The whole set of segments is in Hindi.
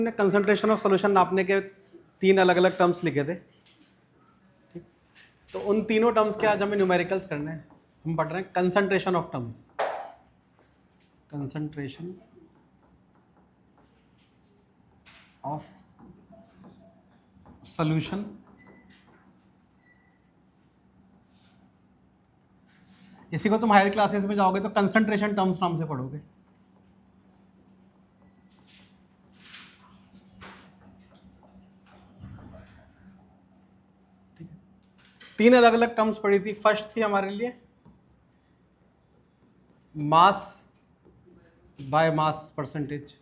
हमने कंसंट्रेशन ऑफ सॉल्यूशन नापने के 3 अलग अलग टर्म्स लिखे थे, ठीक। तो उन तीनों टर्म्स के आज हमें न्यूमेरिकल्स करने हैं। हम पढ़ रहे हैं concentration of terms, concentration of solution. इसी को तुम हायर क्लासेस में जाओगे तो कंसंट्रेशन टर्म्स नाम से पढ़ोगे। ठीक है, 3 अलग अलग टर्म्स पढ़ी थी। फर्स्ट थी हमारे लिए मास बाय मास परसेंटेज,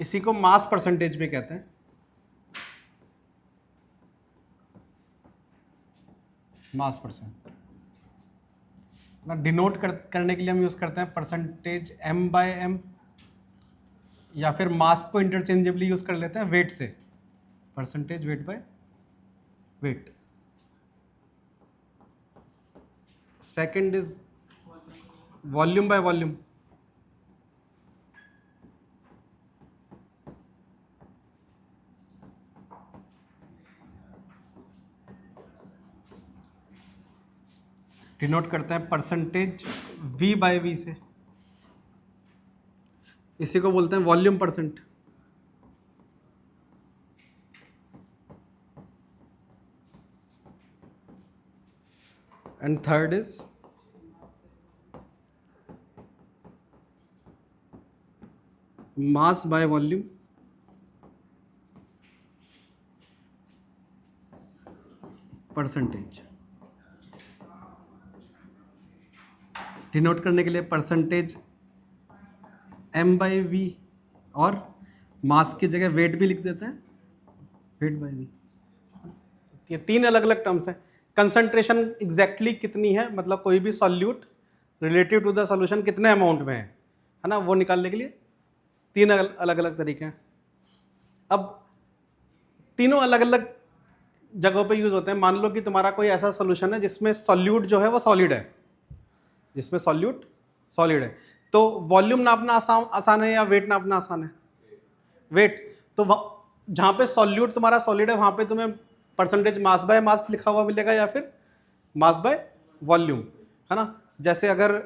इसी को मास परसेंटेज भी कहते हैं। मास परसेंट ना डिनोट करने के लिए हम यूज करते हैं परसेंटेज m बाय m, या फिर मास को इंटरचेंजेबली यूज कर लेते हैं वेट से, percentage weight by weight. Second is volume by volume, denote करते हैं परसेंटेज v बाय v से, इसी को बोलते हैं volume percent. And third is mass by volume, percentage. Denote करने के लिए परसेंटेज m बाई वी और मास की जगह वेट भी लिख देते हैं, वेट बाई वी। ये 3 अलग अलग टर्म्स हैं। कंसंट्रेशन एग्जैक्टली कितनी है, मतलब कोई भी solute relative to the solution कितने अमाउंट में है ना, वो निकालने के लिए 3 अलग अलग तरीके हैं। अब तीनों अलग अलग जगहों पे यूज होते हैं। मान लो कि तुम्हारा कोई ऐसा सॉल्यूशन है जिसमें सॉल्यूट जो है वो सॉलिड है, जिसमें सॉल्यूट सॉलिड है, तो वॉल्यूम नापना आसान है या वेट नापना आसान है? वेट। तो जहाँ पे सॉल्यूट तुम्हारा सॉलिड है वहाँ पे तुम्हें परसेंटेज मास बाय मास लिखा हुआ मिलेगा या फिर मास बाय वॉल्यूम, है ना। जैसे अगर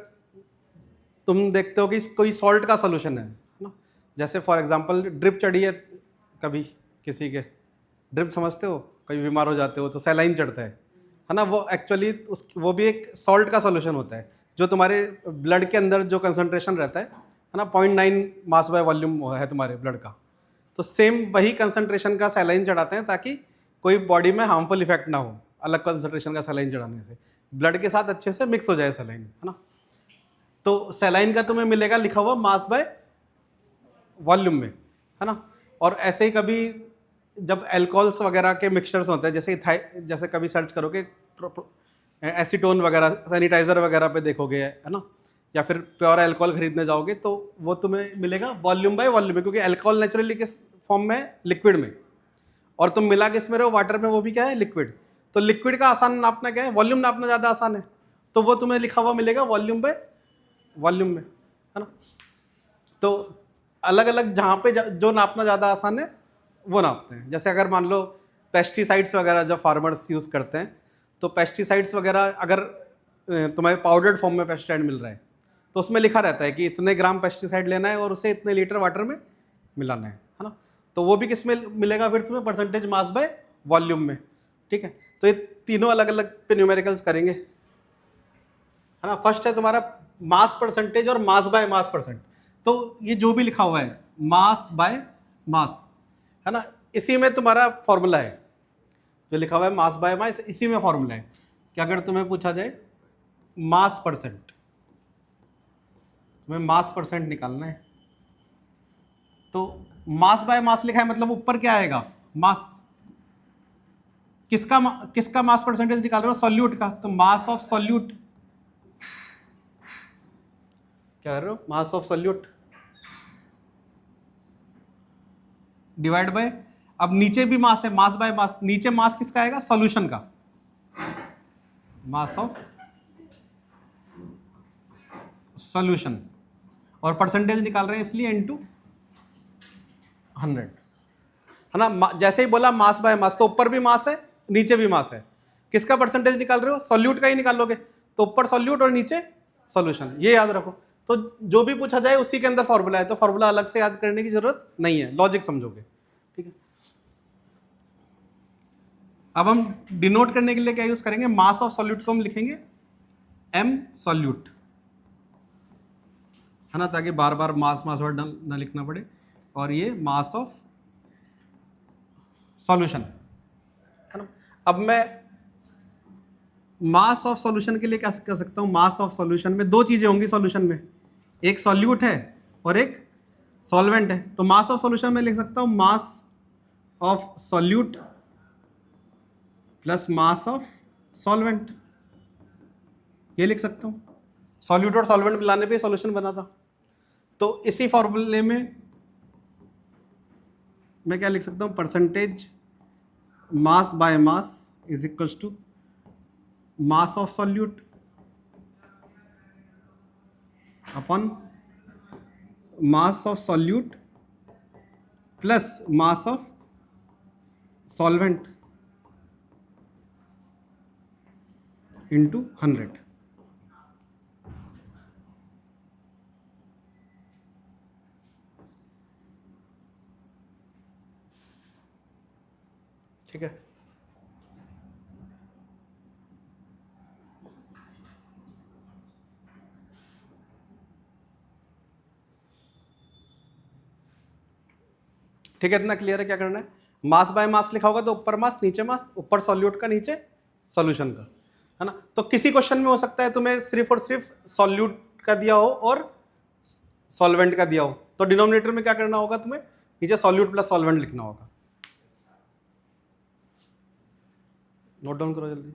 तुम देखते हो कि कोई सॉल्ट का सॉल्यूशन है ना, जैसे फॉर एग्जांपल ड्रिप चढ़ी है कभी किसी के, ड्रिप समझते हो, कभी बीमार हो जाते हो तो सैलाइन चढ़ता है ना, वो एक्चुअली वो भी एक सॉल्ट का सॉल्यूशन होता है। जो तुम्हारे ब्लड के अंदर जो कंसंट्रेशन रहता है ना, 0.9 मास बाय वॉल्यूम है तुम्हारे ब्लड का, तो सेम वही कंसंट्रेशन का सैलाइन चढ़ाते हैं ताकि कोई बॉडी में हार्मफुल इफेक्ट ना हो अलग कंसंट्रेशन का सैलाइन चढ़ाने से, ब्लड के साथ अच्छे से मिक्स हो जाए सैलाइन, है ना। तो सैलाइन का तुम्हें मिलेगा लिखा हुआ मास बाय वॉल्यूम में, है ना। और ऐसे ही कभी जब एल्कोहल्स वगैरह के मिक्सचर्स होते हैं, जैसे कभी सर्च करोगे एसीटोन वगैरह सैनिटाइजर वगैरह पे देखोगे, है ना, या फिर प्योर अल्कोहल खरीदने जाओगे तो वो तुम्हें मिलेगा वॉल्यूम बाय वॉल्यूम में, क्योंकि अल्कोहल नेचुरली किस फॉर्म में है? लिक्विड में, और तुम मिला किस में रहे हो? वाटर में, वो भी क्या है? लिक्विड। तो लिक्विड का आसान नापना क्या है? वॉल्यूम नापना ज़्यादा आसान है, तो वो तुम्हें लिखा हुआ मिलेगा वॉल्यूम बाय वॉल्यूम में, है ना। तो अलग अलग जहाँ पे जो नापना ज़्यादा आसान है वो नापते हैं। जैसे अगर मान लो पेस्टिसाइड्स वगैरह जब फार्मर्स यूज़ करते हैं, तो पेस्टिसाइड्स वगैरह अगर तुम्हें पाउडर्ड फॉर्म में पेस्टिसाइड मिल रहा है तो उसमें लिखा रहता है कि इतने ग्राम पेस्टिसाइड लेना है और उसे इतने लीटर वाटर में मिलाना है ना। तो वो भी किस में मिलेगा फिर तुम्हें? परसेंटेज मास बाय वॉल्यूम में, ठीक है। तो ये तीनों अलग अलग पे न्यूमेरिकल्स करेंगे, है ना। फर्स्ट है तुम्हारा मास परसेंटेज और मास बाय मास परसेंट। तो ये जो भी लिखा हुआ है मास बाय मास, है ना, इसी में तुम्हारा फॉर्मूला है। जो लिखा हुआ है मास बाय मास, इसी में फॉर्मूला है कि अगर तुम्हें पूछा जाए मास परसेंट, तुम्हें मास परसेंट निकालना है, तो मास बाय मास लिखा है मतलब ऊपर क्या आएगा? मास। किसका मास परसेंटेज निकाल रहे हो? सॉल्यूट का, तो मास ऑफ सॉल्यूट। क्या कर रहे हो? मास ऑफ सॉल्यूट डिवाइड बाय, अब नीचे भी मास है, मास बाय मास, नीचे मास किसका आएगा? सॉल्यूशन का, मास ऑफ सॉल्यूशन, और परसेंटेज निकाल रहे हैं इसलिए इनटू 100, है ना। जैसे ही बोला मास बाय मास, तो ऊपर भी मास है नीचे भी मास है, किसका परसेंटेज निकाल रहे हो? सॉल्यूट का ही निकालोगे, तो ऊपर सॉल्यूट और नीचे सॉल्यूशन, ये याद रखो। तो जो भी पूछा जाए उसी के अंदर फॉर्मूला है, तो फॉर्मूला अलग से याद करने की जरूरत नहीं है, लॉजिक समझोगे, ठीक है। अब हम डिनोट करने के लिए क्या यूज करेंगे? मास ऑफ सॉल्यूट को हम लिखेंगे m सॉल्यूट, है ना, ताकि बार बार मास मास वर्ड ना लिखना पड़े। और ये मास ऑफ सॉल्यूशन, है ना। अब मैं मास ऑफ सॉल्यूशन के लिए क्या कर सकता हूं? मास ऑफ सॉल्यूशन में दो चीजें होंगी सॉल्यूशन में, एक सॉल्यूट है और एक सॉल्वेंट है। तो मास ऑफ सॉल्यूशन में लिख सकता हूं मास of solute plus mass of solvent, ये लिख सकता हूं। सॉल्यूट और सॉल्वेंट मिलाने पे सॉल्यूशन बना था। तो इसी फॉर्मूले में मैं क्या लिख सकता हूं? Percentage mass by mass is equals to mass of solute upon mass of solute plus mass of solvent into 100। ठीक है, ठीक है, इतना क्लियर है क्या करना है? मास बाय मास लिखा होगा तो ऊपर मास नीचे मास, ऊपर सॉल्यूट का नीचे सॉल्यूशन का, है ना। तो किसी क्वेश्चन में हो सकता है तुम्हें सिर्फ और सिर्फ सॉल्यूट का दिया हो और सॉल्वेंट का दिया हो, तो डिनोमिनेटर में क्या करना होगा? तुम्हें नीचे सॉल्यूट प्लस सॉल्वेंट लिखना होगा। नोट डाउन करो जल्दी।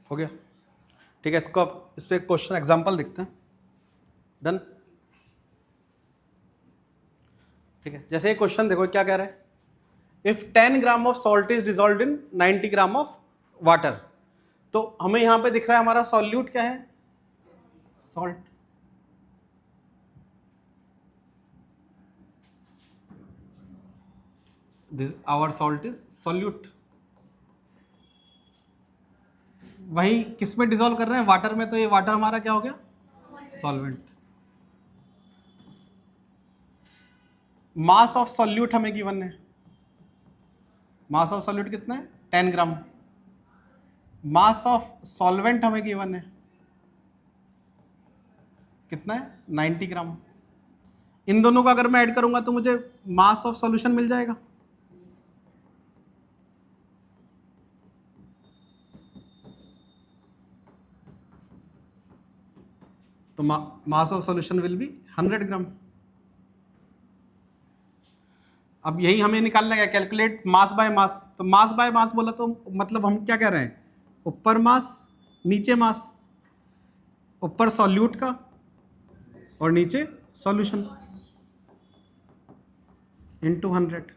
हो गया, ठीक है। इसको अब इस पे क्वेश्चन एग्जांपल देखते हैं। डन, ठीक है। जैसे ये क्वेश्चन देखो क्या कह रहा है? If 10 gram of salt is dissolved in 90 gram of water, तो हमें यहां पे दिख रहा है हमारा सॉल्यूट क्या है? Salt. Our salt is solute. वही किस में डिसॉल्व कर रहे हैं? वाटर में, तो ये वाटर हमारा क्या हो गया? सॉल्वेंट। मास ऑफ सॉल्यूट हमें गिवन है, मास ऑफ सॉल्यूट कितना है? 10 ग्राम। मास ऑफ सॉल्वेंट हमें गिवन है, कितना है? 90 ग्राम। इन दोनों को अगर मैं ऐड करूंगा तो मुझे मास ऑफ सॉल्यूशन मिल जाएगा। तो mass of solution will be 100 ग्राम। अब यही हमें निकालना है, कैलकुलेट मास बाय मास। तो मास बाय मास बोला तो मतलब हम क्या कह रहे हैं? ऊपर मास नीचे मास, ऊपर सॉल्यूट का और नीचे solution into 100।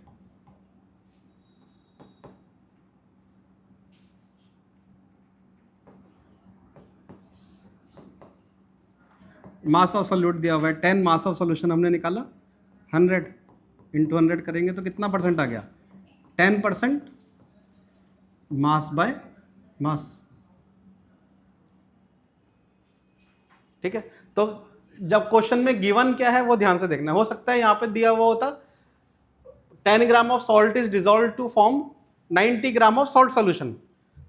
Mass of solute दिया हुआ है 10, मास ऑफ सॉल्यूशन हमने निकाला 100, इंटू 100 करेंगे तो कितना परसेंट आ गया? 10% मास बाय मास। ठीक है, तो जब क्वेश्चन में गिवन क्या है वो ध्यान से देखना। हो सकता है यहां पे दिया हुआ होता 10 gram of salt is dissolve to form 90 gram of salt solution,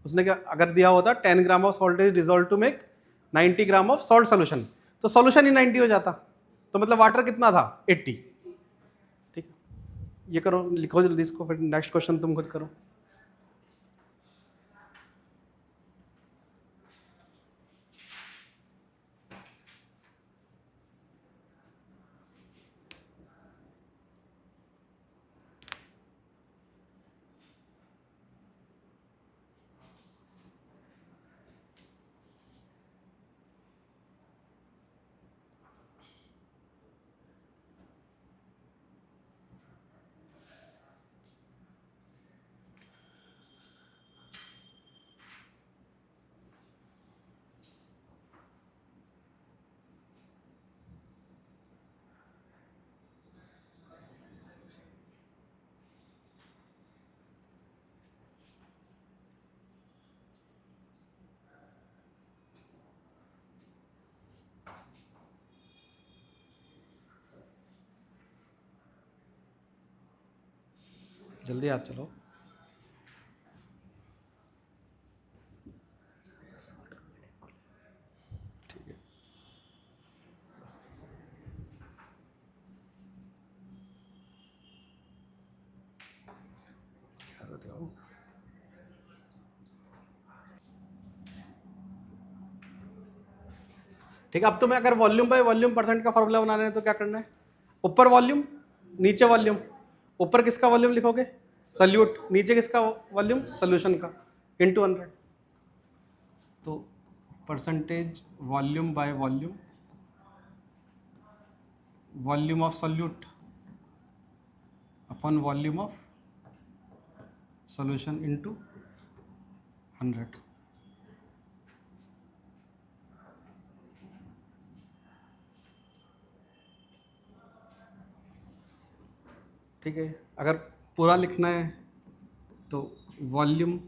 उसने क्या अगर दिया होता 10 gram of salt is dissolve to make 90 gram of salt solution, तो सोल्यूशन ही 90 हो जाता, तो मतलब वाटर कितना था 80। ठीक है, ये करो, लिखो जल्दी इसको, फिर नेक्स्ट क्वेश्चन तुम खुद करो। जल्दी हाथ चलो। ठीक है, ठीक है। अब तुम्हें अगर वॉल्यूम बाय वॉल्यूम परसेंट का फॉर्मूला बनाना है तो क्या करना है, ऊपर वॉल्यूम नीचे वॉल्यूम, ऊपर किसका वॉल्यूम लिखोगे सल्यूट, नीचे किसका वॉल्यूम सोल्यूशन का, इनटू 100। तो percentage volume by volume, volume of solute upon volume of solution into 100। ठीक है, अगर पूरा लिखना है तो वॉल्यूम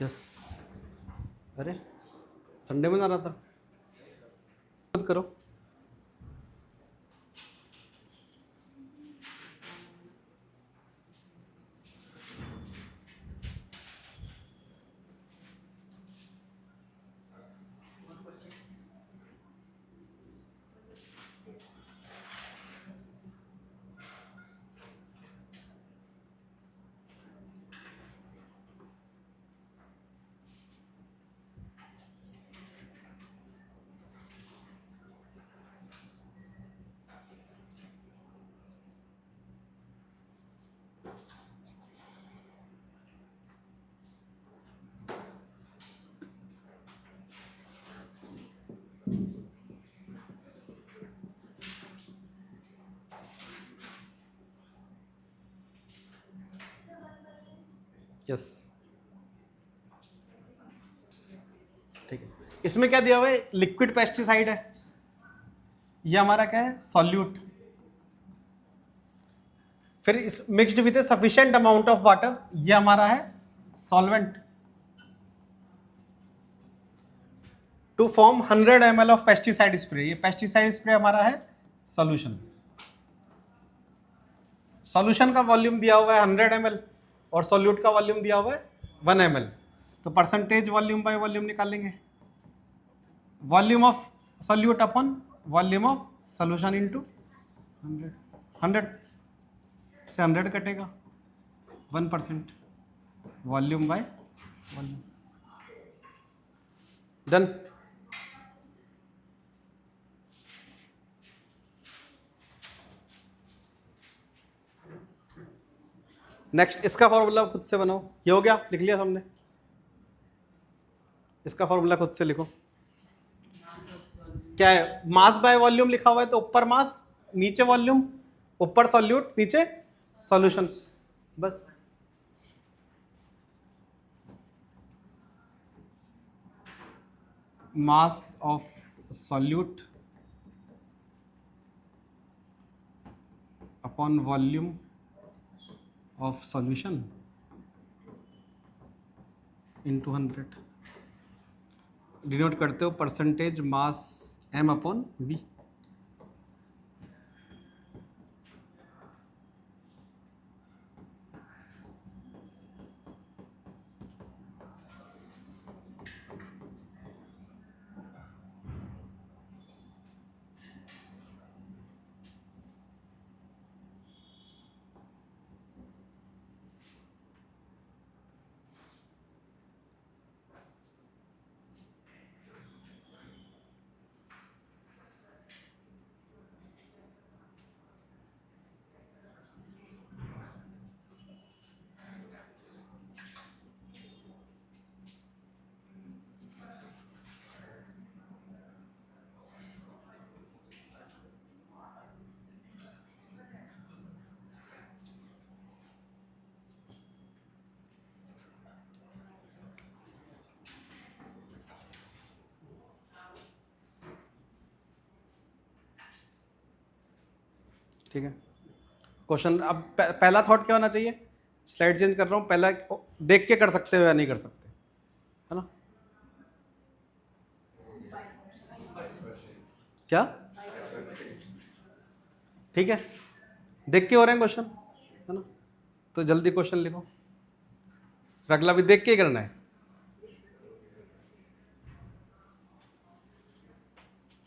यस। अरे संडे में जा रहा था, खुद करो। यस, ठीक है। इसमें क्या दिया हुआ है, लिक्विड पेस्टिसाइड है, ये हमारा क्या है सॉल्यूट, फिर इस mixed with a sufficient amount of water, ये हमारा है solvent, to form 100 ml of pesticide spray, ये पेस्टिसाइड स्प्रे हमारा है सॉल्यूशन। सॉल्यूशन का वॉल्यूम दिया हुआ है 100 ml और सॉल्यूट का वॉल्यूम दिया हुआ है 1 ml, तो परसेंटेज वॉल्यूम बाय वॉल्यूम निकालेंगे। Volume of solute upon volume of solution into 100, 100 से 100 कटेगा, 1% volume by volume. Done. Next इसका फॉर्मूला खुद से बनाओ। ये हो गया, लिख लिया हमने। इसका फॉर्मूला खुद से लिखो। क्या है? मास बाय वॉल्यूम लिखा हुआ है, तो ऊपर मास नीचे वॉल्यूम, ऊपर सॉल्यूट नीचे सॉल्यूशन, बस। मास of solute upon volume of solution into 100 denote करते हो percentage mass m upon v। ठीक है, क्वेश्चन। अब पहला थॉट क्या होना चाहिए? स्लाइड चेंज कर रहा हूँ, पहला देख के कर सकते हो या नहीं कर सकते, है ना? क्या? ठीक है, देख के हो रहे हैं क्वेश्चन, है ना? तो जल्दी क्वेश्चन लिखो, फिर अगला भी देख के ही करना है।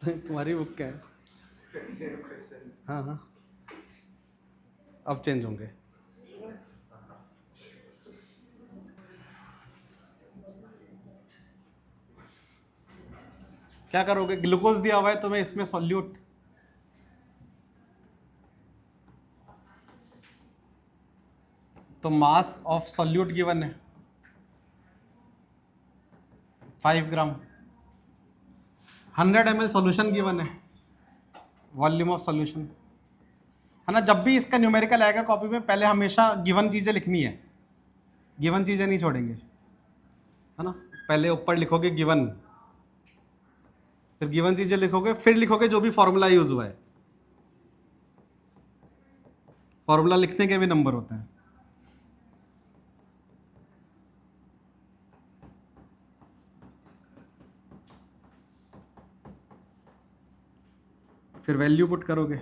तुम्हारी बुक क्या है? हाँ हाँ, अब चेंज होंगे। क्या करोगे? ग्लूकोज दिया हुआ है तुम्हें, इसमें सॉल्यूट, तो मास ऑफ सॉल्यूट गिवन है 5 ग्राम। 100 ml सॉल्यूशन गिवन है, वॉल्यूम ऑफ सॉल्यूशन, है ना? जब भी इसका न्यूमेरिकल आएगा कॉपी में, पहले हमेशा गिवन चीजें लिखनी है, गिवन चीजें नहीं छोड़ेंगे, है ना? पहले ऊपर लिखोगे गिवन, फिर गिवन चीजें लिखोगे, फिर लिखोगे जो भी फॉर्मूला यूज हुआ है। फॉर्मूला लिखने के भी नंबर होते हैं। फिर वैल्यू पुट करोगे,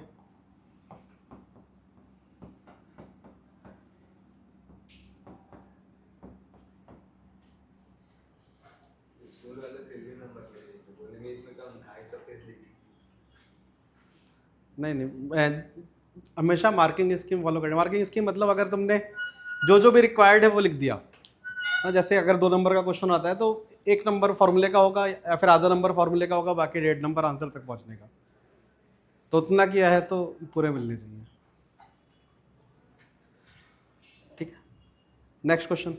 नहीं, हमेशा मार्किंग स्कीम फॉलो करें। मार्किंग स्कीम मतलब अगर तुमने जो भी रिक्वायर्ड है वो लिख दिया ना, जैसे अगर 2 नंबर का क्वेश्चन आता है तो 1 नंबर फॉर्मूले का होगा या फिर आधा नंबर फॉर्मूले का होगा, बाकी 1.5 नंबर आंसर तक पहुंचने का। तो उतना किया है तो पूरे मिलने चाहिए। ठीक है, नेक्स्ट क्वेश्चन।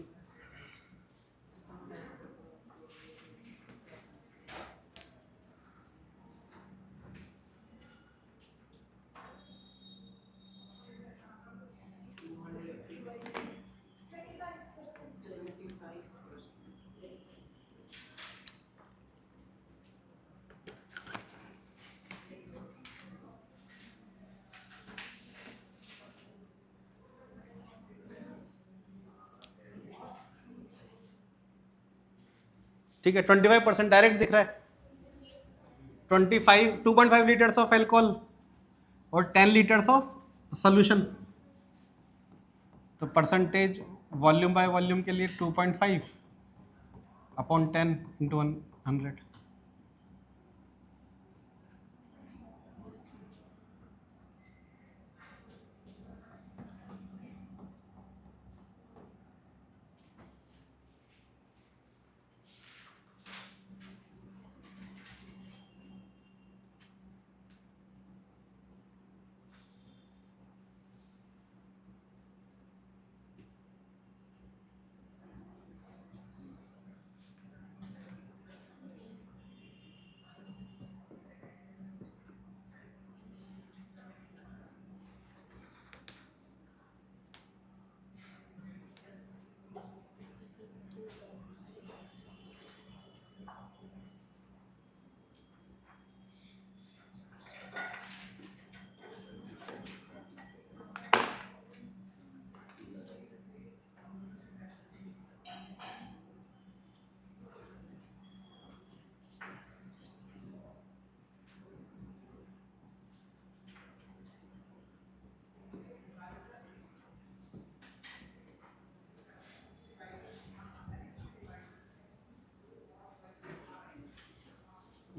ठीक है, 25% डायरेक्ट दिख रहा है। 2.5 लीटर्स ऑफ एल्कोहल और 10 लीटर्स ऑफ सोल्यूशन, तो परसेंटेज वॉल्यूम बाय वॉल्यूम के लिए 2.5 अपॉन 10 इंटू 100।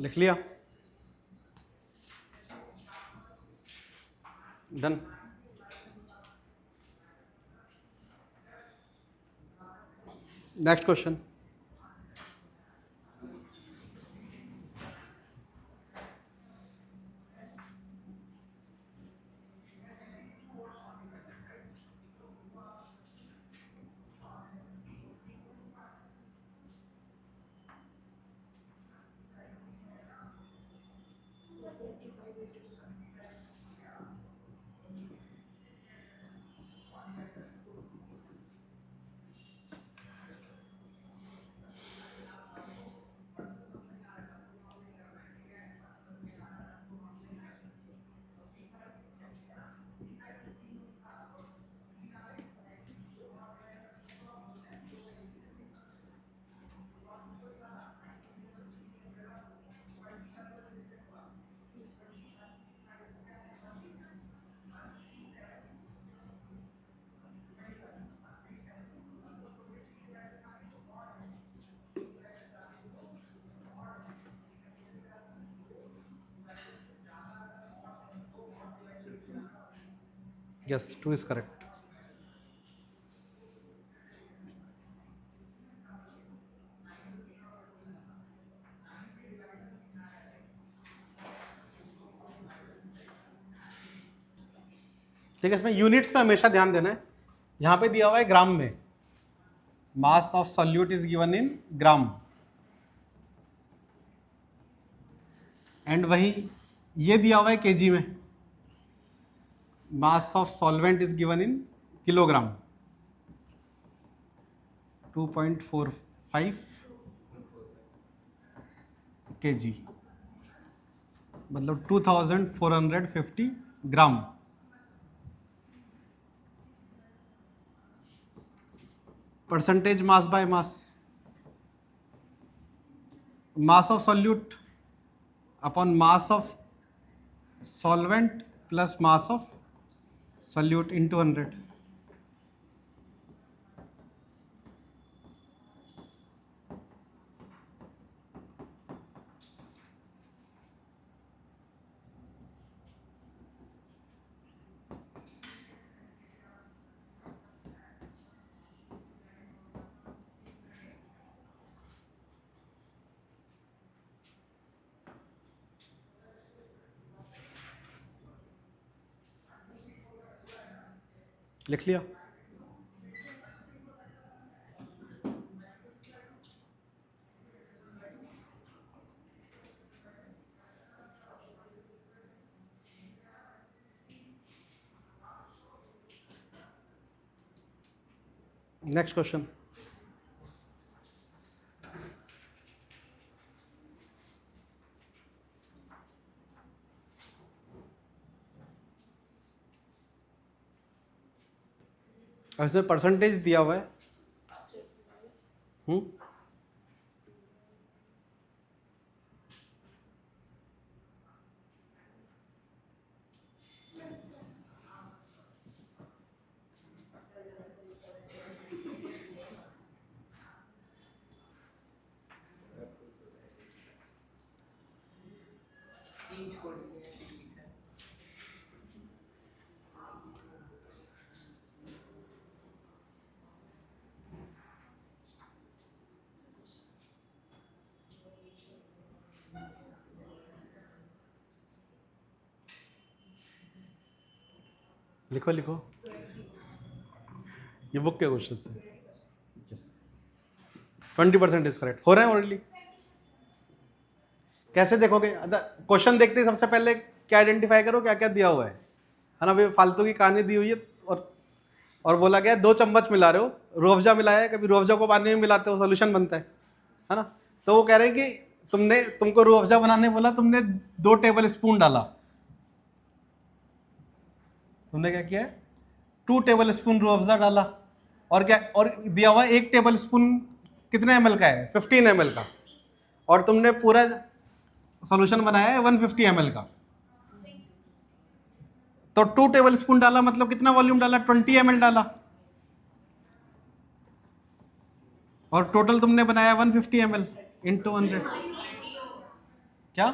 लिख लिया? Done. Next question. Yes, 2 is correct. ठीक है, इसमें यूनिट्स पे हमेशा ध्यान देना है। यहां पे दिया हुआ है ग्राम में, mass of solute is given in gram, and वही ये दिया हुआ है केजी में, mass of solvent is given in kilogram, 2.45 kg, मतलब 2450 gram. Percentage mass by mass, mass of solute upon mass of solvent plus mass of solute into 100। लिख लिया? Next question. और इसमें परसेंटेज दिया हुआ है। लिखो लिखो, ये बुक के क्वेश्चन है। Yes, 20% is correct. हो रहे हैं ऑलरेडी। कैसे देखोगे? क्वेश्चन देखते ही सबसे पहले क्या आइडेंटिफाई करो, क्या क्या दिया हुआ है ना। भाई फालतू की कहानी दी हुई है और बोला गया 2 चम्मच मिला रहे हो, रूअफ़ज़ा मिलाया है, कभी रूअफ़ज़ा को पानी में मिलाते हो सोल्यूशन बनता है ना। तो वो कह रहे हैं कि तुमको रूअफ़ज़ा बनाने बोला, तुमने 2 टेबल स्पून डाला, तुमने क्या किया है 2 टेबल स्पून रूअफ़ज़ा डाला, और क्या और दिया हुआ 1 टेबल स्पून कितने ml का है 15 ml का, और तुमने पूरा सॉल्यूशन बनाया है 150 ml का। तो 2 टेबल स्पून डाला मतलब कितना वॉल्यूम डाला 20 ml डाला, और टोटल तुमने बनाया 150 ml इंटू 100। क्या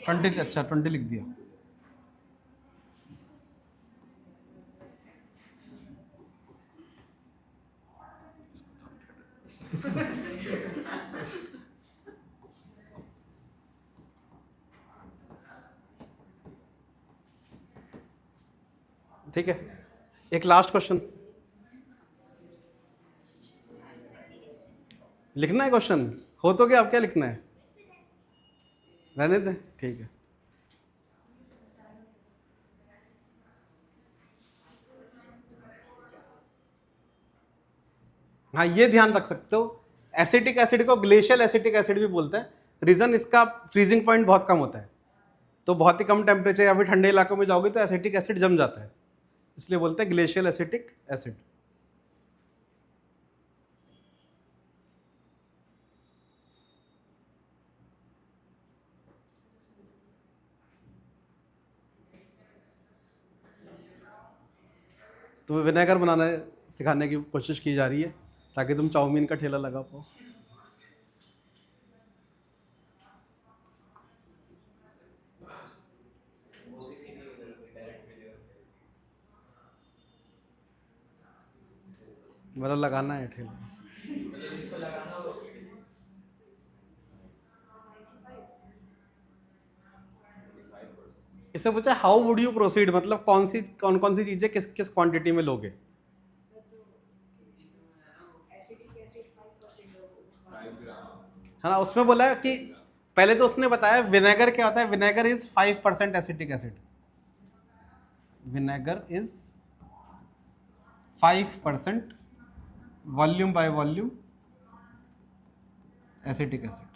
20? अच्छा 20 लिख दिया। ठीक है, एक लास्ट क्वेश्चन लिखना है। क्वेश्चन हो तो क्या, अब क्या लिखना है, रहने दें, ठीक है। हाँ ये ध्यान रख सकते हो, एसिटिक एसिड को ग्लेशियल एसिटिक एसिड भी बोलते हैं। रीजन इसका फ्रीजिंग पॉइंट बहुत कम होता है, तो बहुत ही कम टेम्परेचर या फिर ठंडे इलाकों में जाओगे तो एसिटिक एसिड जम जाता है, इसलिए बोलते हैं ग्लेशियल एसिटिक एसिड। तो विनेगर बनाना सिखाने की कोशिश की जा रही है ताकि तुम चाउमीन का ठेला लगा पाओ। मतलब लगाना है ठेला। इससे पूछा हाउ वुड यू प्रोसीड, मतलब कौन कौन सी चीजें किस किस क्वांटिटी में लोगे। है ना, उसमें बोला है कि पहले तो उसने बताया विनेगर क्या होता है, vinegar is 5% acetic acid, vinegar is 5% volume by volume acetic acid.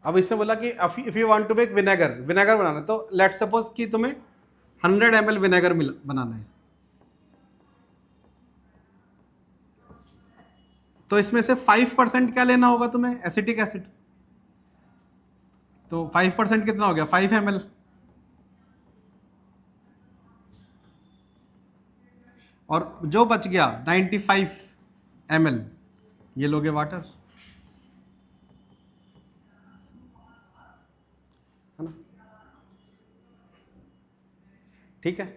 अब इसने बोला कि if you want to make vinegar, vinegar बनाना है, तो लेट सपोज कि तुम्हें 100 ml विनेगर बनाना है, तो इसमें से 5% क्या लेना होगा तुम्हें, एसिटिक एसिड। तो 5% कितना हो गया, 5 ml। और जो बच गया 95 ml, ये लोगे वाटर, है ना। ठीक है,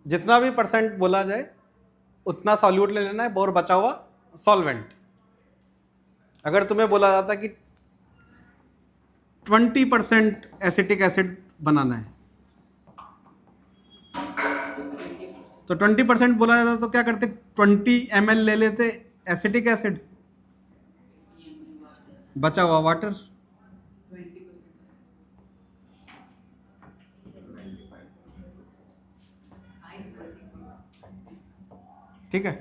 जितना भी परसेंट बोला जाए उतना सॉल्यूट ले लेना है और बचा हुआ सॉल्वेंट। अगर तुम्हें बोला जाता कि 20% एसिटिक एसिड बनाना है, तो 20% बोला जाता तो क्या करते, 20 ml ले लेते एसिटिक एसिड, बचा हुआ वाटर। ठीक है,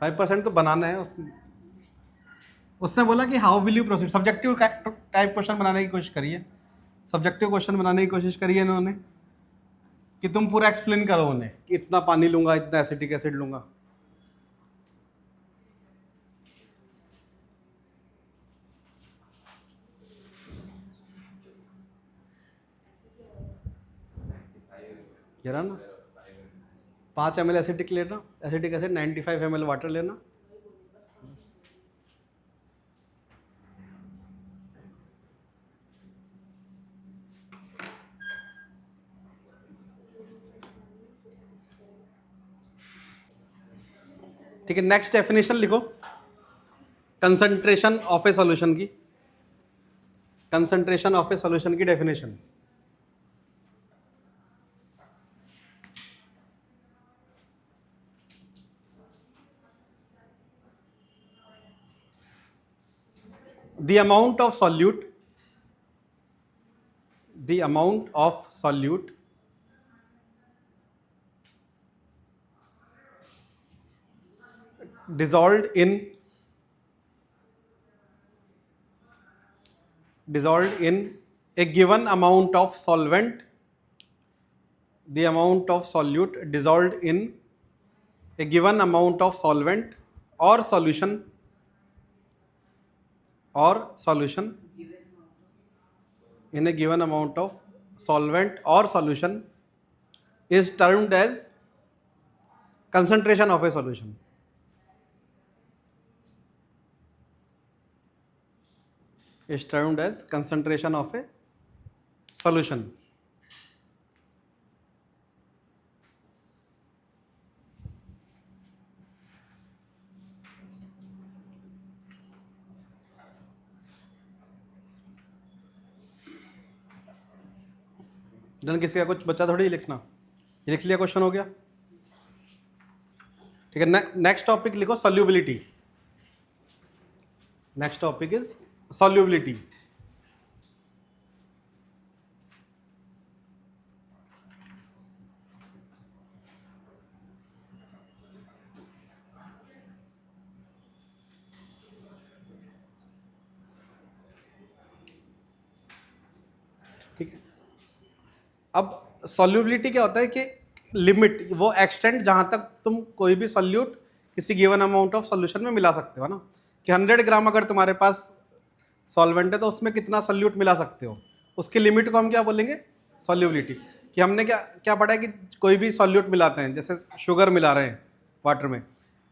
5% तो बनाना है। उसने बोला कि how will you proceed, subjective type question बनाने की कोशिश करिए, सब्जेक्टिव क्वेश्चन बनाने की कोशिश करिए इन्होंने कि तुम पूरा एक्सप्लेन करो उन्हें कि इतना पानी लूंगा, इतना एसिटिक एसिड लूंगा। कह रहा ना 5 ml एसिटिक लेना, एसिटिक एसिड 95 ml वाटर लेना। ठीक है, नेक्स्ट डेफिनेशन लिखो कंसंट्रेशन ऑफ ए सॉल्यूशन की, कंसंट्रेशन ऑफ ए सॉल्यूशन की definition. The amount of solute dissolved in a given amount of solvent, the amount of solute dissolved in a given amount of solvent or solution in a given amount of solvent or solution is termed as concentration of a solution is termed as concentration of a solution. Done, किसी का कुछ बच्चा थोड़ी लिखना, ये लिख लिया, क्वेश्चन हो गया। ठीक है, नेक्स्ट टॉपिक लिखो solubility. Next topic is solubility. ठीक है, अब सॉल्युबिलिटी क्या होता है कि लिमिट, वो एक्सटेंट जहां तक तुम कोई भी सॉल्यूट किसी गिवन अमाउंट ऑफ सॉल्यूशन में मिला सकते हो ना, कि 100 ग्राम अगर तुम्हारे पास सॉल्वेंट है तो उसमें कितना सॉल्यूट मिला सकते हो, उसकी लिमिट को हम क्या बोलेंगे, सॉल्युबिलिटी। कि हमने क्या क्या पढ़ा है कि कोई भी सॉल्यूट मिलाते हैं, जैसे शुगर मिला रहे हैं वाटर में,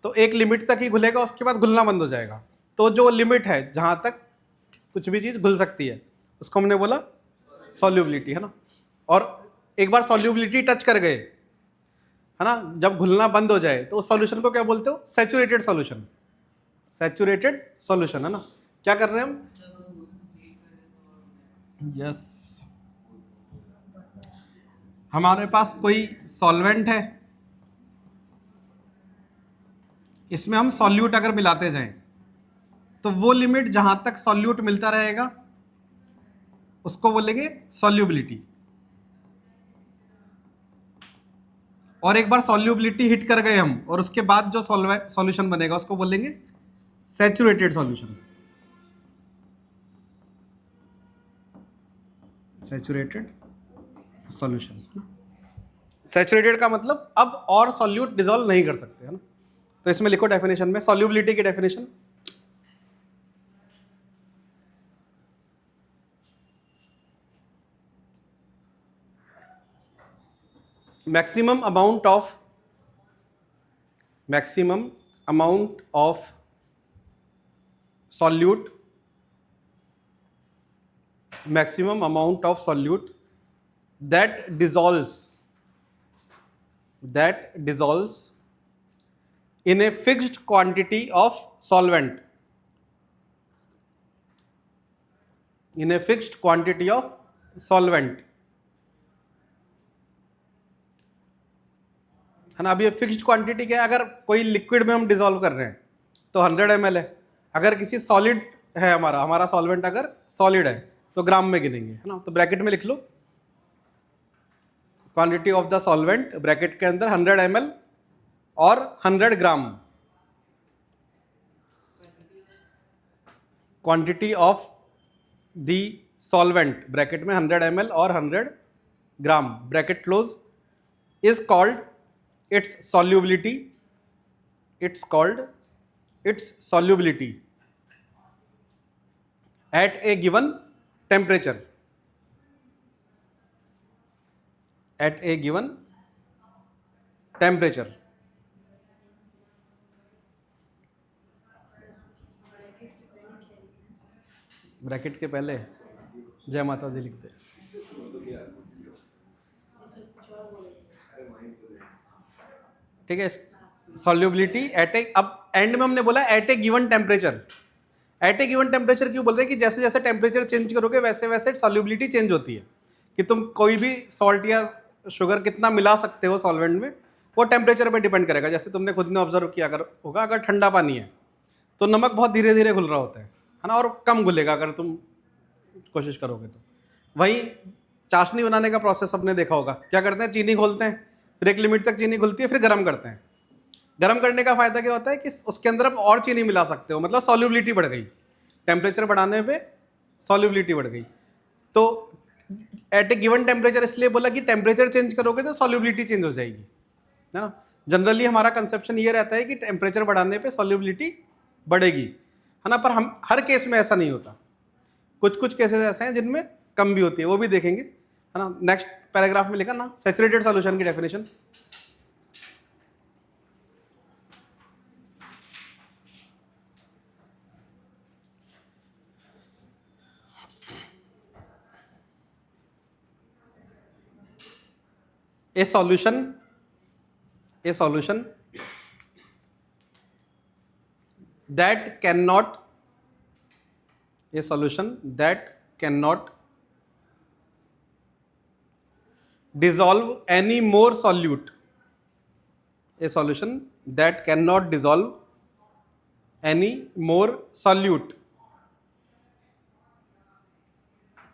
तो एक लिमिट तक ही घुलेगा, उसके बाद घुलना बंद हो जाएगा। तो जो लिमिट है जहां तक कुछ भी चीज़ घुल सकती है, उसको हमने बोला सॉल्युबिलिटी, है ना। और एक बार सॉल्युबिलिटी टच कर गए, है ना, जब घुलना बंद हो जाए तो उस सॉल्यूशन को क्या बोलते हो, सैचुरेटेड सॉल्यूशन। सैचुरेटेड सॉल्यूशन, है ना। क्या कर रहे हैं हम, यस, हमारे पास कोई सॉल्वेंट है, इसमें हम सॉल्यूट अगर मिलाते जाएं तो वो लिमिट जहां तक सॉल्यूट मिलता रहेगा उसको बोलेंगे सॉल्युबिलिटी। और एक बार सॉल्युबिलिटी हिट कर गए हम और उसके बाद जो सॉल्यूशन बनेगा उसको बोलेंगे saturated solution. Saturated solution, saturated का मतलब अब और सॉल्यूट डिसॉल्व नहीं कर सकते, है ना। तो इसमें लिखो डेफिनेशन में सॉल्युबिलिटी की definition, maximum amount of solute, maximum amount of solute that dissolves in a fixed quantity of solvent, in a fixed quantity of solvent, है ना। अब ये फिक्स्ड क्वांटिटी क्या है, अगर कोई लिक्विड में हम डिसॉल्व कर रहे हैं तो 100 ml है, अगर किसी सॉलिड है, हमारा सॉल्वेंट अगर सॉलिड है तो ग्राम में गिनेंगे, है ना। तो ब्रैकेट में लिख लो quantity of the solvent, bracket के अंदर 100 ml और 100 gram, quantity of the solvent, bracket में 100 ml और 100 gram, bracket close, is called its solubility at a given temperature, ब्रैकेट के पहले जय माता दी लिखते हैं। ठीक है, सॉल्युबिलिटी एट ए, अब एंड में हमने बोला एट ए गिवन टेम्परेचर। एट ए गिवन टेम्परेचर क्यों बोल रहे हैं, कि जैसे जैसे टेम्परेचर चेंज करोगे वैसे वैसे सॉल्युबिलिटी चेंज होती है, कि तुम कोई भी सॉल्ट या शुगर कितना मिला सकते हो सॉल्वेंट में, वो टेम्परेचर पे डिपेंड करेगा। जैसे तुमने खुद ने ऑब्जर्व किया अगर होगा, अगर ठंडा पानी है तो नमक बहुत धीरे धीरे घुल रहा होता है ना, और कम घुलेगा अगर तुम कोशिश करोगे तो। वही चाशनी बनाने का प्रोसेस आपने देखा होगा, क्या करते हैं, चीनी घोलते हैं, फिर एक लिमिट तक चीनी घुलती है, फिर गर्म करते हैं। गर्म करने का फायदा क्या होता है कि उसके अंदर आप और चीनी मिला सकते हो, मतलब सॉल्युबिलिटी बढ़ गई, टेम्परेचर बढ़ाने पे सॉल्युबिलिटी बढ़ गई। तो एट ए गिवन टेम्परेचर इसलिए बोला कि टेम्परेचर चेंज करोगे तो सॉल्युबिलिटी चेंज हो जाएगी, है ना। जनरली हमारा कंसेप्शन ये रहता है कि टेम्परेचर बढ़ाने पे सॉल्युबिलिटी बढ़ेगी, है ना, पर हम हर केस में ऐसा नहीं होता, कुछ कुछ केसेस ऐसे हैं जिनमें कम भी होती है, वो भी देखेंगे, है ना। नेक्स्ट पैराग्राफ में लिखा ना सैचुरेटेड सॉल्यूशन की definition, A solution that cannot dissolve any more solute, a solution that cannot dissolve any more solute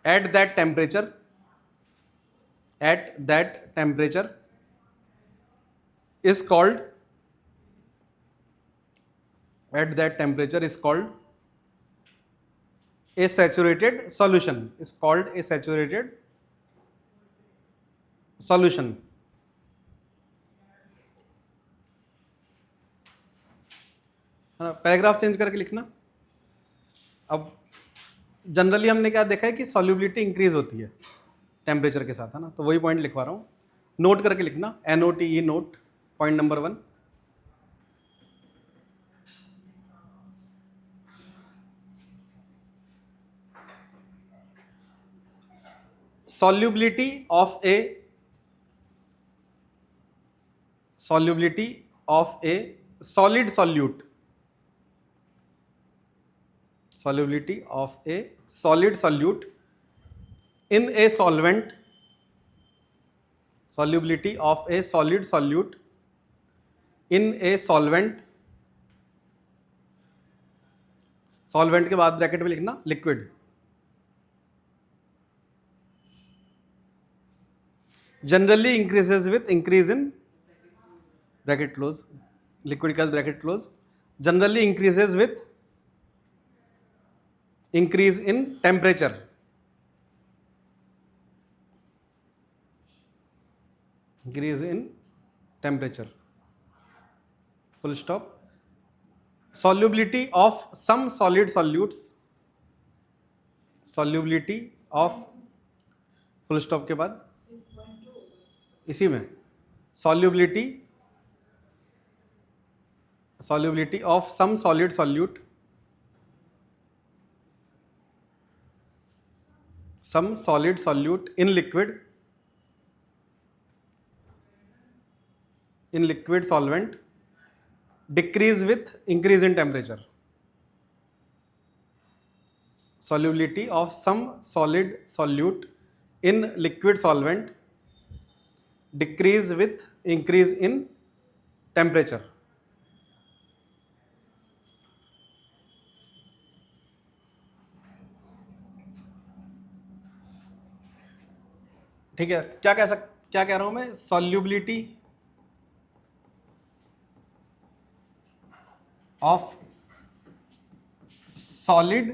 at that temperature is called a saturated solution. Paragraph change करके लिखना। अब जनरली हमने क्या देखा है कि सॉल्युबिलिटी इंक्रीज होती है टेम्परेचर के साथ, है ना, तो वही पॉइंट लिखवा रहा हूँ, नोट करके लिखना, NOTE note, point number 1। solubility of a solid solute in a solvent, solvent के बाद ब्रैकेट में लिखना liquid, generally increases with increase in bracket close, liquid का bracket close, generally increases with increase in temperature, full stop. Solubility of some solid solutes, full stop के बाद इसी में solubility of some solid solute in liquid solvent decrease with increase in temperature. Solubility of some solid solute in liquid solvent decrease with increase in temperature. ठीक है, क्या कह रहा हूं मैं, solubility of solid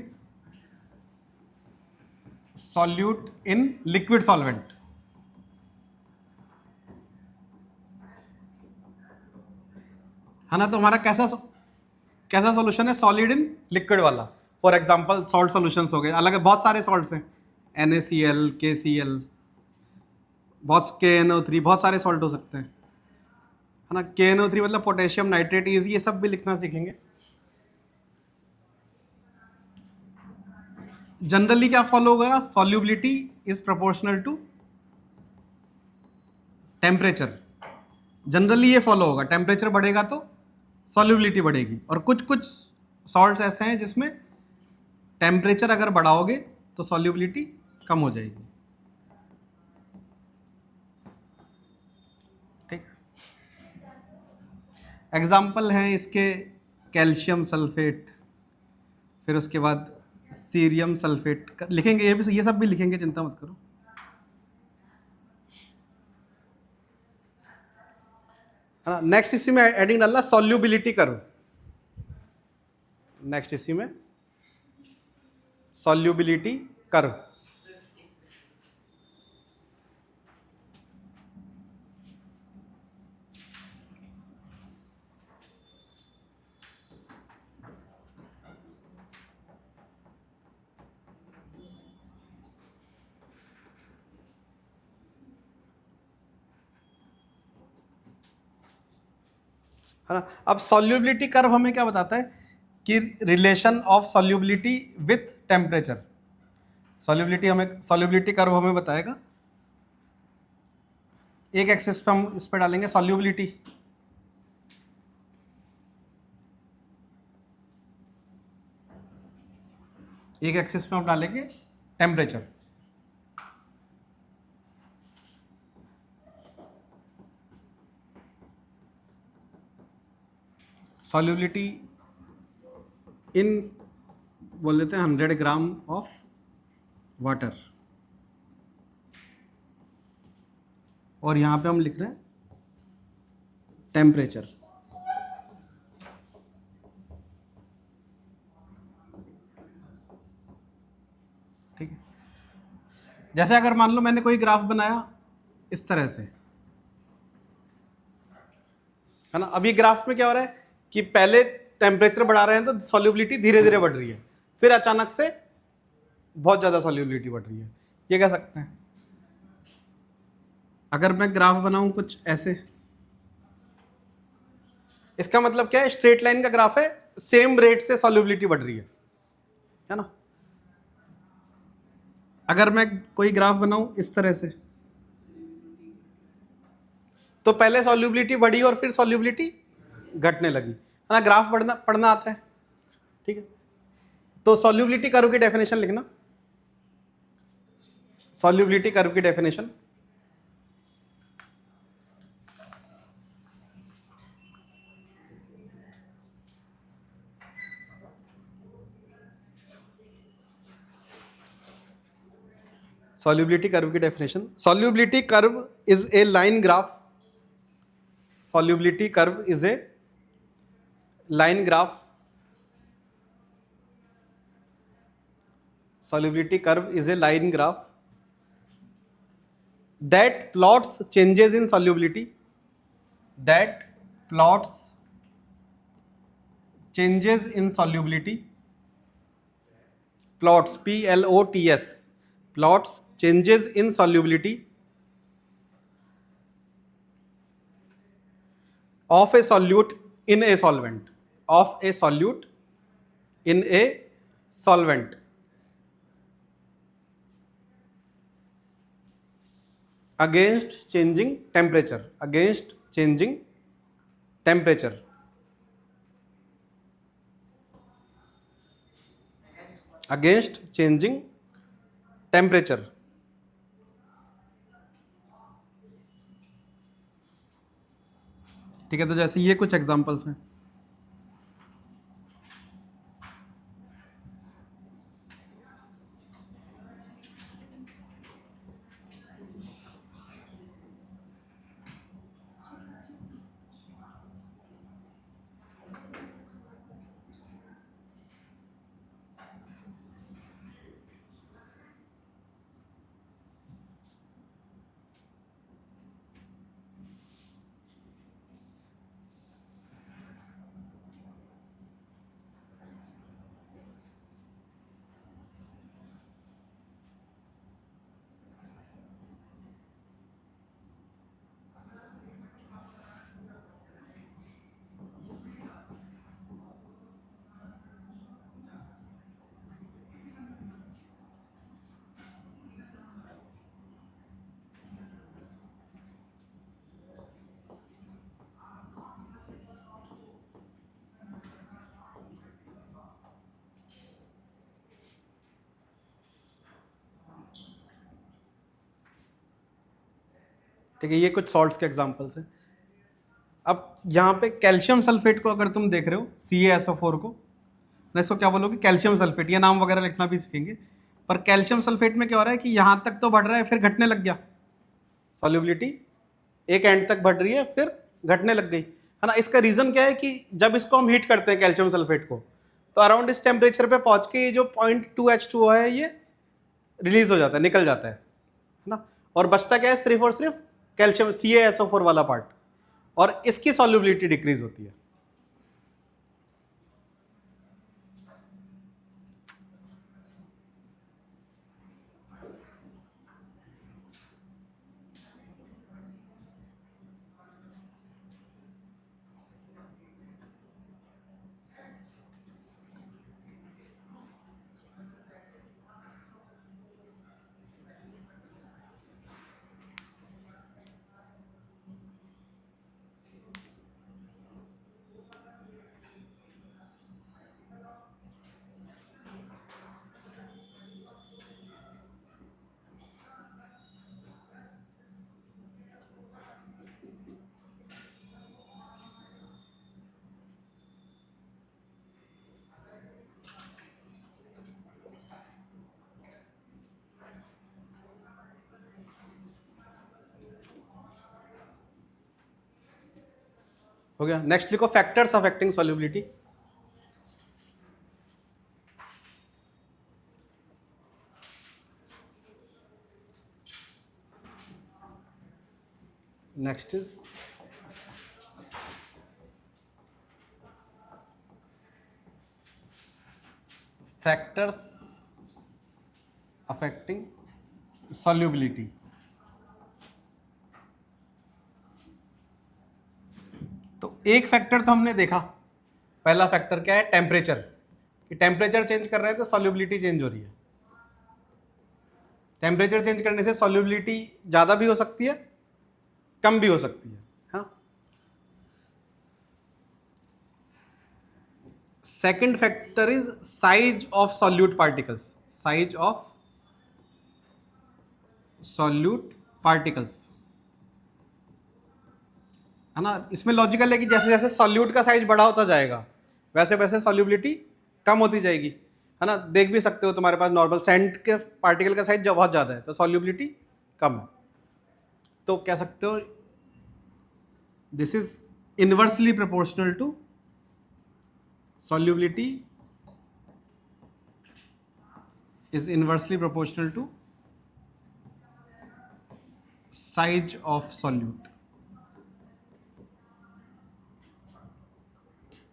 solute in liquid solvent, है ना। तो हमारा कैसा सॉल्यूशन है, सॉलिड इन लिक्विड वाला। फॉर एग्जांपल सॉल्ट सॉल्यूशंस हो गए, अलग बहुत सारे सॉल्ट्स हैं, NaCl, KCl, बहुत KNO3, बहुत सारे सॉल्ट हो सकते हैं, है ना। KNO3 मतलब पोटेशियम नाइट्रेट, ये सब भी लिखना सीखेंगे। जनरली क्या फॉलो होगा, solubility is proportional to temperature. Generally ये फॉलो होगा, टेम्परेचर बढ़ेगा तो सॉल्युबिलिटी बढ़ेगी, और कुछ सॉल्ट्स ऐसे हैं जिसमें टेम्परेचर अगर बढ़ाओगे तो सॉल्युबिलिटी कम हो जाएगी। ठीक, एग्जाम्पल हैं इसके कैल्शियम सल्फेट, फिर उसके बाद सीरियम सल्फेट लिखेंगे, ये सब भी लिखेंगे, चिंता मत करो। नेक्स्ट इसी में एडिंग डालना सॉल्युबिलिटी कर्व, नेक्स्ट इसी में सॉल्युबिलिटी कर्व। है ना। अब सॉल्युबिलिटी कर्व हमें क्या बताता है कि relation of solubility with temperature. Solubility curve हमें बताएगा एक एक्सिस पे हम इस पे डालेंगे सॉल्युबिलिटी, एक एक्सिस पे हम डालेंगे टेम्परेचर। सॉल्युबिलिटी इन बोल देते हैं 100 ग्राम ऑफ वाटर, और यहाँ पे हम लिख रहे हैं टेम्परेचर। ठीक है, जैसे अगर मान लो मैंने कोई ग्राफ बनाया इस तरह से, है ना। अब ये ग्राफ में क्या हो रहा है कि पहले टेम्परेचर बढ़ा रहे हैं तो सॉल्युबिलिटी धीरे धीरे बढ़ रही है, फिर अचानक से बहुत ज्यादा सॉल्युबिलिटी बढ़ रही है, ये कह सकते हैं। अगर मैं ग्राफ बनाऊं कुछ ऐसे, इसका मतलब क्या है, स्ट्रेट लाइन का ग्राफ है, सेम रेट से सॉल्युबिलिटी बढ़ रही है ना। अगर मैं कोई ग्राफ बनाऊं इस तरह से, तो पहले सॉल्युबिलिटी बढ़ी और फिर सॉल्युबिलिटी घटने लगी, है ना। ग्राफ पढ़ना आता है, ठीक है। तो सॉल्युबिलिटी कर्व की डेफिनेशन लिखना, सॉल्युबिलिटी कर्व की डेफिनेशन, सॉल्युबिलिटी कर्व की definition, solubility curve is a line graph, solubility curve is a line graph, solubility curve is a line graph that plots changes in solubility, that plots changes in solubility, plots plots, plots changes in solubility of a solute in a solvent, of a solute in a solvent against changing temperature, against changing temperature, against changing temperature। ठीक है, तो जैसे ये कुछ एग्जांपल्स हैं। ठीक है, ये कुछ सॉल्ट्स के एग्जांपल्स हैं। अब यहाँ पे कैल्शियम सल्फेट को अगर तुम देख रहे हो, CaSO4 को, ना इसको क्या बोलोगे, कैल्शियम सल्फेट, ये नाम वगैरह लिखना भी सीखेंगे। पर कैल्शियम सल्फेट में क्या हो रहा है कि यहाँ तक तो बढ़ रहा है, फिर घटने लग गया, सॉल्युबिलिटी एक एंड तक बढ़ रही है, फिर घटने लग गई, है ना। इसका रीजन क्या है कि जब इसको हम हीट करते हैं कैल्शियम सल्फेट को, तो अराउंड इस टेम्परेचर पे पहुंच के ये जो 0.2H2O है ये रिलीज हो जाता है, निकल जाता है ना। और बचता क्या है, सिर्फ और सिर्फ कैल्शियम CaSO4 वाला पार्ट, और इसकी सॉल्युबिलिटी डिक्रीज होती है। हो गया। नेक्स्ट लिखो factors affecting solubility. Next is factors affecting solubility. तो एक फैक्टर तो हमने देखा, पहला फैक्टर क्या है, टेम्परेचर, कि टेम्परेचर चेंज कर रहे हैं तो सॉल्युबिलिटी चेंज हो रही है। टेम्परेचर चेंज करने से सॉल्युबिलिटी ज्यादा भी हो सकती है, कम भी हो सकती है। हाँ, second factor is size of solute particles. Size of solute particles, है ना। इसमें लॉजिकल है कि जैसे जैसे सॉल्यूट का साइज बड़ा होता जाएगा वैसे वैसे सॉल्युबिलिटी कम होती जाएगी, है ना। देख भी सकते हो तुम्हारे पास नॉर्मल सैंड के पार्टिकल का साइज बहुत ज्यादा है तो सॉल्युबिलिटी कम है। तो कह सकते हो this is inversely proportional to solubility is inversely proportional to size of solute.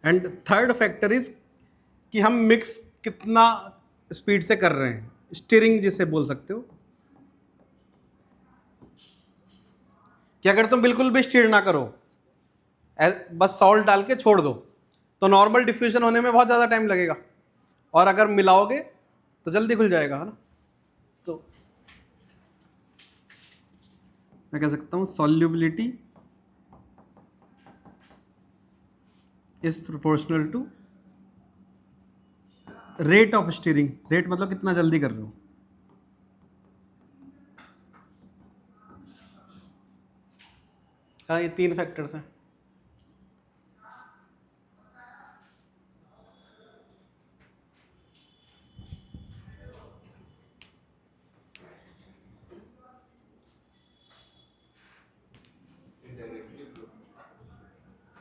And third factor is कि हम मिक्स कितना स्पीड से कर रहे हैं, स्टीयरिंग जिसे बोल सकते हो, कि अगर तुम बिल्कुल भी स्टीयर ना करो, बस सॉल्ट डाल के छोड़ दो, तो नॉर्मल डिफ्यूजन होने में बहुत ज़्यादा टाइम लगेगा, और अगर मिलाओगे तो जल्दी खुल जाएगा, है ना। तो मैं कह सकता हूँ solubility is proportional to rate of stirring. Rate मतलब कितना जल्दी कर रहे हो। हाँ, ये तीन फैक्टर्स हैं।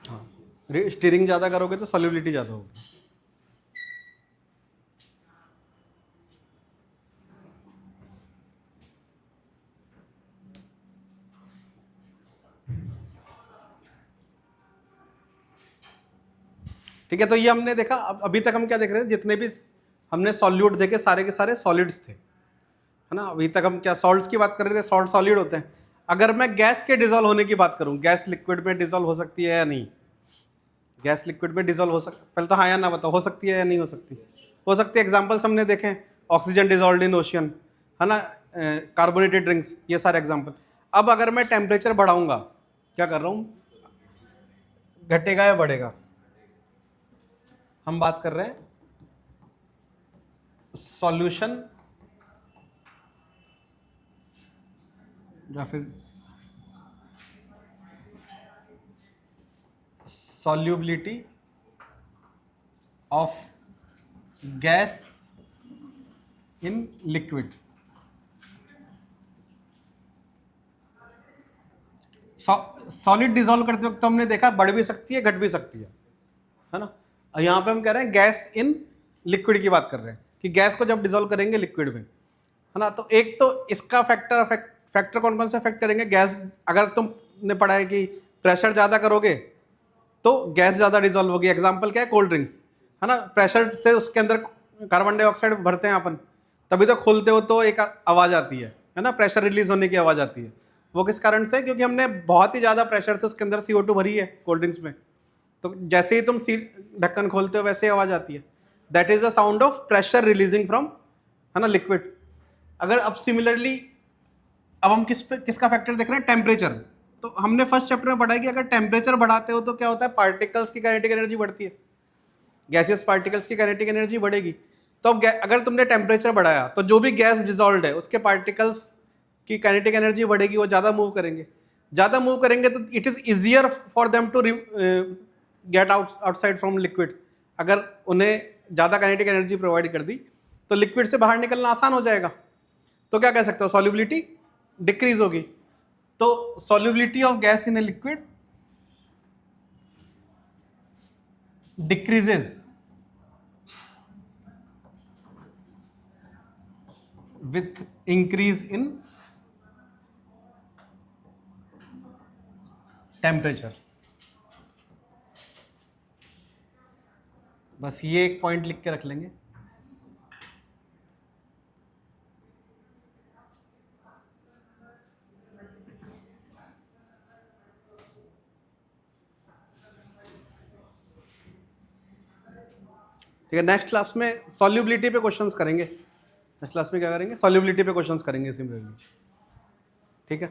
हाँ, स्टीयरिंग ज़्यादा करोगे तो सॉल्युबिलिटी ज़्यादा होगी। ठीक है, तो ये हमने देखा। अब अभी तक हम क्या देख रहे हैं, जितने भी हमने सॉल्यूट देखे सारे के सारे सॉलिड्स थे, है ना। अभी तक हम क्या सॉल्ट्स की बात कर रहे थे, सॉल्ट सॉलिड होते हैं। अगर मैं गैस के डिजोल्व होने की बात करूं, गैस लिक्विड में डिजोल्व हो सकती है या नहीं, गैस लिक्विड में डिजोल्व हो सकती, पहले तो हाँ या ना बताओ, हो सकती है या नहीं हो सकती। हो सकती है। एग्जाम्पल्स हमने देखे, ऑक्सीजन डिजोल्व इन ओशियन, है ना, कार्बोनेटेड ड्रिंक्स, ये सारे एग्जाम्पल। अब अगर मैं टेम्परेचर बढ़ाऊंगा, क्या कर रहा हूं, घटेगा या बढ़ेगा, हम बात कर रहे हैं सॉल्यूशन या फिर solubility of gas in liquid. Solid dissolve करते वक्त तो हमने देखा बढ़ भी सकती है, घट भी सकती है ना। यहां पे हम कह रहे हैं गैस इन लिक्विड की बात कर रहे हैं, कि गैस को जब डिसॉल्व करेंगे लिक्विड में, है ना। तो एक तो इसका फैक्टर कौन कौन से अफेक्ट करेंगे। गैस, अगर तुमने पढ़ा है कि प्रेशर ज़्यादा करोगे तो गैस ज़्यादा डिसॉल्व होगी। एग्जाम्पल क्या है, कोल्ड ड्रिंक्स, है ना। प्रेशर से उसके अंदर कार्बन डाइऑक्साइड भरते हैं अपन, तभी तो खोलते हो तो एक आवाज़ आती है ना, प्रेशर रिलीज होने की आवाज़ आती है। वो किस कारण से, क्योंकि हमने बहुत ही ज़्यादा प्रेशर से उसके अंदर CO2 भरी है कोल्ड ड्रिंक्स में। तो जैसे ही तुम ढक्कन खोलते हो वैसे ही आवाज़ आती है। That is the sound of pressure releasing from, है ना, लिक्विड। अगर अब सिमिलरली अब हम किसका फैक्टर देख रहे हैं, टेम्परेचर। तो हमने फर्स्ट चैप्टर में पढ़ा है कि अगर टेम्परेचर बढ़ाते हो तो क्या होता है, पार्टिकल्स की काइनेटिक एनर्जी बढ़ती है, गैसियस पार्टिकल्स की काइनेटिक एनर्जी बढ़ेगी। तो अब अगर तुमने टेम्परेचर बढ़ाया तो जो भी गैस डिसॉल्व्ड है उसके पार्टिकल्स की काइनेटिक एनर्जी बढ़ेगी, वो ज़्यादा मूव करेंगे। ज़्यादा मूव करेंगे तो it is easier for them to get outside from liquid. अगर उन्हें ज़्यादा काइनेटिक एनर्जी प्रोवाइड कर दी तो लिक्विड से बाहर निकलना आसान हो जाएगा। तो क्या कह सकते हो, सॉल्युबिलिटी डिक्रीज होगी। तो solubility of gas in a liquid decreases with increase in temperature। बस ये एक पॉइंट लिख के रख लेंगे। ठीक है, नेक्स्ट क्लास में सॉल्युबिलिटी पे क्वेश्चंस करेंगे। नेक्स्ट क्लास में क्या करेंगे? सॉल्युबिलिटी पे क्वेश्चंस करेंगे सिमिलरली। ठीक है।